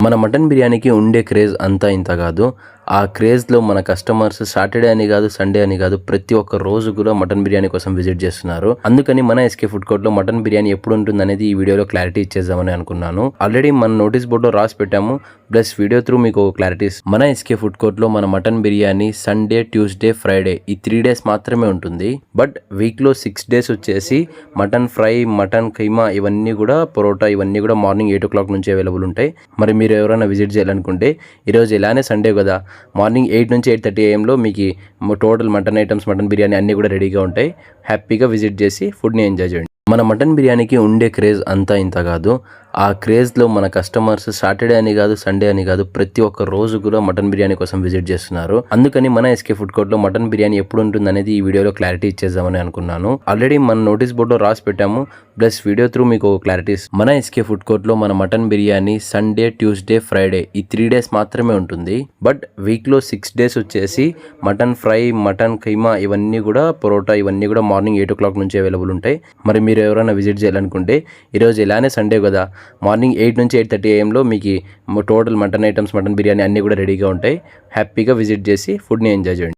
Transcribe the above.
మన మటన్ బిర్యానీకి ఉండే క్రేజ్ అంతా ఇంత కాదు. ఆ క్రేజ్లో మన కస్టమర్స్ సాటర్డే అని కాదు, సండే అని కాదు, ప్రతి ఒక్క రోజు కూడా మటన్ బిర్యానీ కోసం విజిట్ చేస్తున్నారు. అందుకని మన ఎస్కే ఫుడ్ కోర్ట్ లో మటన్ బిర్యానీ ఎప్పుడు ఉంటుంది అనేది ఈ వీడియోలో క్లారిటీ ఇచ్చేద్దామని అనుకున్నాను. ఆల్రెడీ మన నోటీస్ బోర్డులో రాసి పెట్టాము, ప్లస్ వీడియో త్రూ మీకు క్లారిటీ. మన ఎస్కే ఫుడ్ కోర్ట్ లో మన mutton biryani Sunday, Tuesday, Friday ఈ 3 days మాత్రమే ఉంటుంది. బట్ వీక్ లో 6 days వచ్చేసి మటన్ ఫ్రై, మటన్ కీమా ఇవన్నీ కూడా, పరోటా ఇవన్నీ కూడా మార్నింగ్ 8 o'clock నుంచి అవైలబుల్ ఉంటాయి. మరి మీరు ఎవరైనా విజిట్ చేయాలనుకుంటే, ఈరోజు ఇలానే సండే కదా, మార్నింగ్ 8 నుంచి 8:30 AM మీకు total mutton items, mutton biryani అన్నీ కూడా రెడీగా ఉంటాయి. హ్యాపీగా విజిట్ చేసి ఫుడ్ని ఎంజాయ్ చేయండి. మన మటన్ బిర్యానీకి ఉండే క్రేజ్ అంతా ఇంత కాదు. ఆ క్రేజ్లో మన కస్టమర్స్ సాటర్డే అని కాదు, సండే అని కాదు, ప్రతి ఒక్క రోజు కూడా మటన్ బిర్యానీ కోసం విజిట్ చేస్తున్నారు. అందుకని మన ఎస్కే ఫుడ్ కోర్ట్ లో మటన్ బిర్యానీ ఎప్పుడు ఉంటుంది అనేది ఈ వీడియోలో క్లారిటీ ఇచ్చేద్దామని అనుకున్నాను. ఆల్రెడీ మన నోటీస్ బోర్డులో రాసి పెట్టాము, ప్లస్ వీడియో త్రూ మీకు క్లారిటీ. మన ఎస్కే ఫుడ్ కోర్ట్ లో మన mutton biryani Sunday, Tuesday, Friday ఈ 3 days మాత్రమే ఉంటుంది. బట్ వీక్ లో 6 days వచ్చేసి మటన్ ఫ్రై, మటన్ కీమా ఇవన్నీ కూడా, పరోటా ఇవన్నీ కూడా మార్నింగ్ 8 o'clock నుంచి అవైలబుల్ ఉంటాయి. మరి మీరు ఎవరైనా విజిట్ చేయాలనుకుంటే, ఈరోజు ఇలానే సండే కదా, మార్నింగ్ 8 నుంచి 8:30 AM మీకు total mutton items, mutton biryani అన్నీ కూడా రెడీగా ఉంటాయి. హ్యాపీగా విజిట్ చేసి ఫుడ్ని ఎంజాయ్ చేయండి.